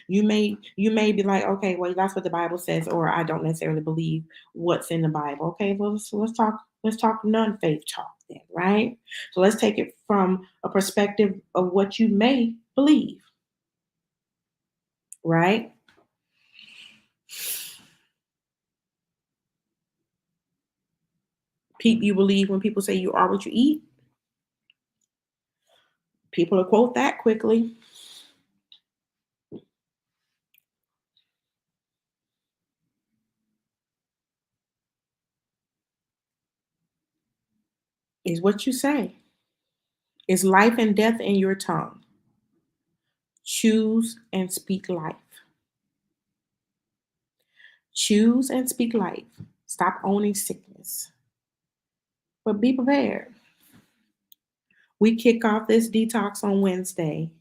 You may be like, okay, well, that's what the Bible says, or I don't necessarily believe what's in the Bible. Okay, well, let's talk non-faith talk then, right? So let's take it from a perspective of what you may believe, right? You believe when people say you are what you eat. People will quote that quickly. Is what you say. Is life and death in your tongue. Choose and speak life. Choose and speak life. Stop owning sickness. But be prepared. We kick off this detox on Wednesday.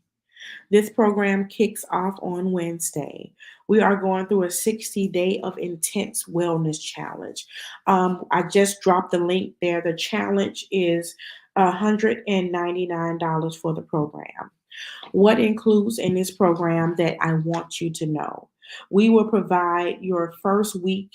This program kicks off on Wednesday. We are going through a 60-day of intense wellness challenge. I just dropped the link there. The challenge is $199 for the program. What includes in this program that I want you to know? We will provide your first week.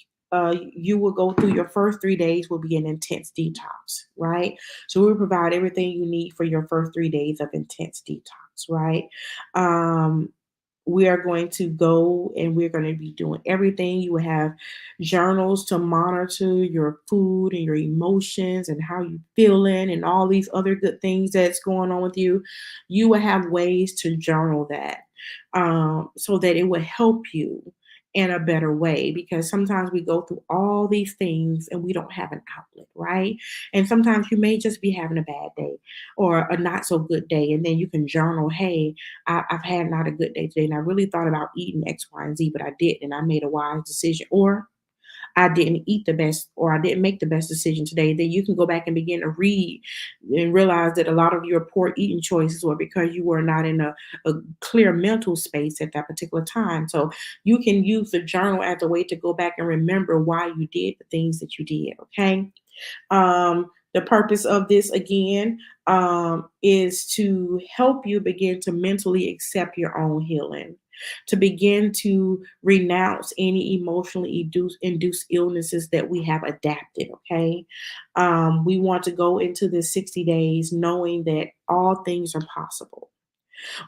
You will go through your first 3 days will be an intense detox, right? So we'll provide everything you need for your first 3 days of intense detox, right? Um, we are going to go and we're going to be doing everything. You will have journals to monitor your food and your emotions and how you feeling and all these other good things that's going on with you. You will have ways to journal that so that it will help you in a better way because sometimes we go through all these things and we don't have an outlet, right? And sometimes you may just be having a bad day or a not so good day, and then you can journal, hey, I've had not a good day today, and I really thought about eating X, Y, and Z, but I didn't, and I made a wise decision. Or I didn't eat the best, or I didn't make the best decision today. Then you can go back and begin to read and realize that a lot of your poor eating choices were because you were not in a clear mental space at that particular time. So you can use the journal as a way to go back and remember why you did the things that you did. Okay. The purpose of this again is to help you begin to mentally accept your own healing, to begin to renounce any emotionally induced illnesses that we have adapted. Okay. We want to go into this 60 days knowing that all things are possible.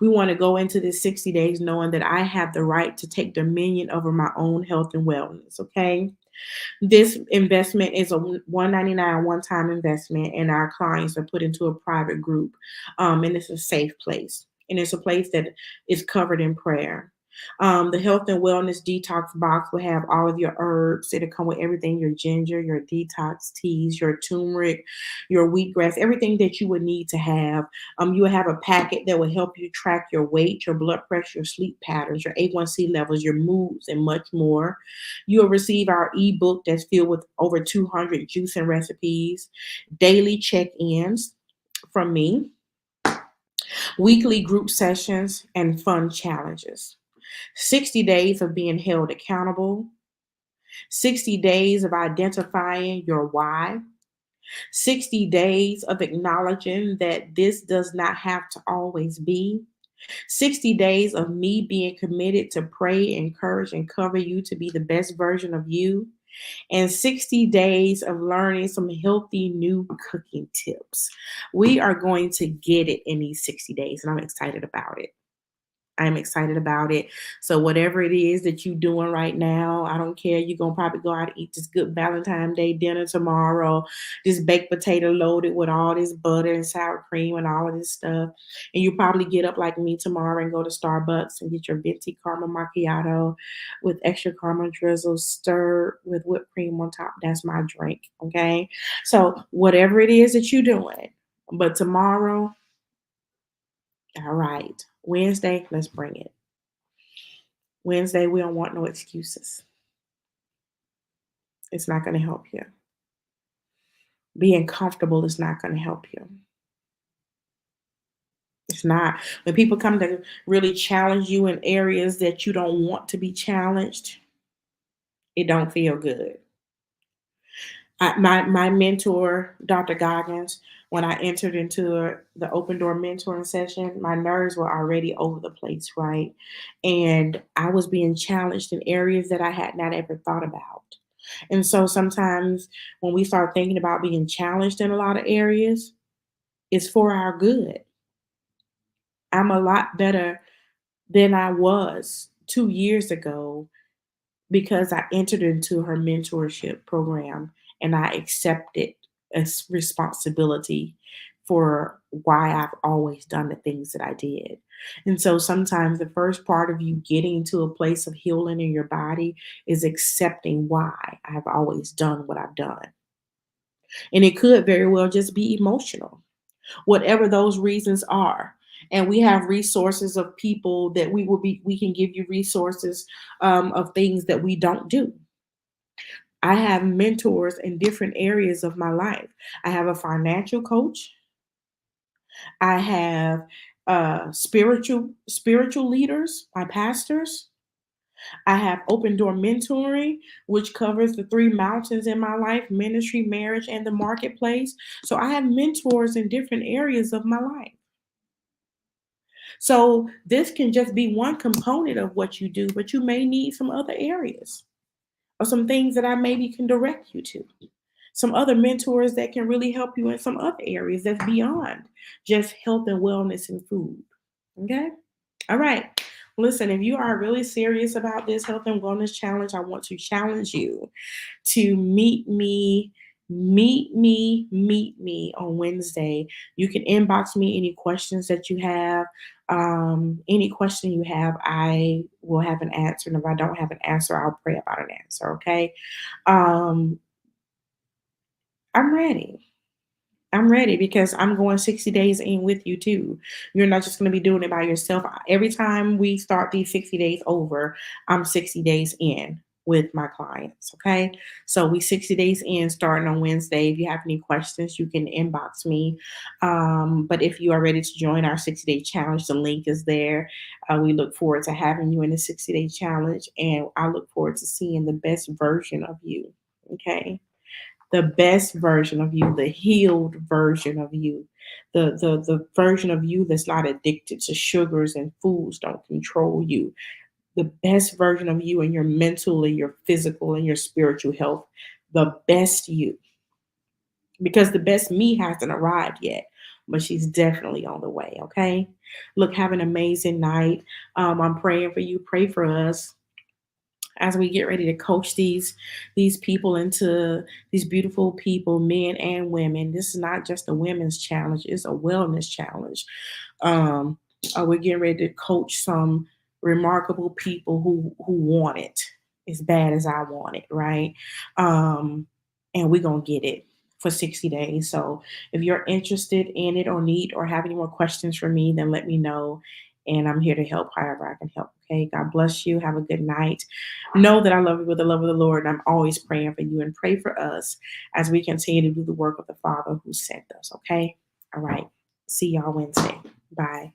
We want to go into this 60 days knowing that I have the right to take dominion over my own health and wellness. Okay. This investment is a 199 one-time investment, and our clients are put into a private group, and it's a safe place, and it's a place that is covered in prayer. The health and wellness detox box will have all of your herbs. It'll come with everything: your ginger, your detox teas, your turmeric, your wheatgrass, everything that you would need to have. You will have a packet that will help you track your weight, your blood pressure, your sleep patterns, your A1C levels, your moods, and much more. You'll receive our ebook that's filled with over 200 juicing recipes, daily check ins from me, weekly group sessions, and fun challenges. 60 days of being held accountable, 60 days of identifying your why, 60 days of acknowledging that this does not have to always be, 60 days of me being committed to pray, encourage, and cover you to be the best version of you, and 60 days of learning some healthy new cooking tips. We are going to get it in these 60 days, and I'm excited about it. I'm excited about it. So whatever it is that you're doing right now, I don't care. You're gonna probably go out and eat this good Valentine's Day dinner tomorrow, this baked potato loaded with all this butter and sour cream and all of this stuff. And you probably get up like me tomorrow and go to Starbucks and get your venti caramel macchiato with extra caramel drizzle stirred with whipped cream on top. That's my drink. Okay. So whatever it is that you're doing, but tomorrow, all right. Wednesday, let's bring it. Wednesday, we don't want no excuses. It's not going to help you. Being comfortable is not going to help you. It's not. When people come to really challenge you in areas that you don't want to be challenged, it don't feel good. My mentor, Dr. Goggins, when I entered into the open door mentoring session, my nerves were already over the place, right? And I was being challenged in areas that I had not ever thought about. And so sometimes when we start thinking about being challenged in a lot of areas, it's for our good. I'm a lot better than I was 2 years ago because I entered into her mentorship program and I accepted as responsibility for why I've always done the things that I did. And so sometimes the first part of you getting to a place of healing in your body is accepting why I've always done what I've done. And it could very well just be emotional, whatever those reasons are. And we have resources of people that we can give you resources of things that we don't do. I have mentors in different areas of my life. I have a financial coach. I have spiritual leaders, my pastors. I have open door mentoring, which covers the three mountains in my life: ministry, marriage, and the marketplace. So I have mentors in different areas of my life. So this can just be one component of what you do, but you may need some other areas or some things that I maybe can direct you to. Some other mentors that can really help you in some other areas that's beyond just health and wellness and food. Okay? All right. Listen, if you are really serious about this health and wellness challenge, I want to challenge you to meet me on Wednesday. You can inbox me any questions that you have. Any question you have, I will have an answer. And if I don't have an answer, I'll pray about an answer. Okay. Um, I'm ready. I'm ready because I'm going 60 days in with you too. You're not just going to be doing it by yourself. Every time we start these 60 days over, I'm 60 days in with my clients. Okay. So we 60 days in starting on Wednesday. If you have any questions, you can inbox me. But if you are ready to join our 60-day challenge, the link is there. We look forward to having you in the 60-day challenge, and I look forward to seeing the best version of you. Okay, the best version of you, the healed version of you, the version of you that's not addicted to sugars and foods don't control you. The best version of you in your mental and your physical and your spiritual health. The best you. Because the best me hasn't arrived yet, but she's definitely on the way. Okay. Look, have an amazing night. I'm praying for you. Pray for us. as we get ready to coach these people into these beautiful people, men and women. This is not just a women's challenge, it's a wellness challenge. um we're getting ready to coach some remarkable people who want it as bad as I want it, right? And we're gonna get it for 60 days. So if you're interested in it or need or have any more questions for me, then let me know, and I'm here to help however I can help. Okay, God bless you, have a good night. Know that I love you with the love of the Lord, and I'm always praying for you, and pray for us as we continue to do the work of the Father who sent us. Okay, all right, see y'all Wednesday. Bye.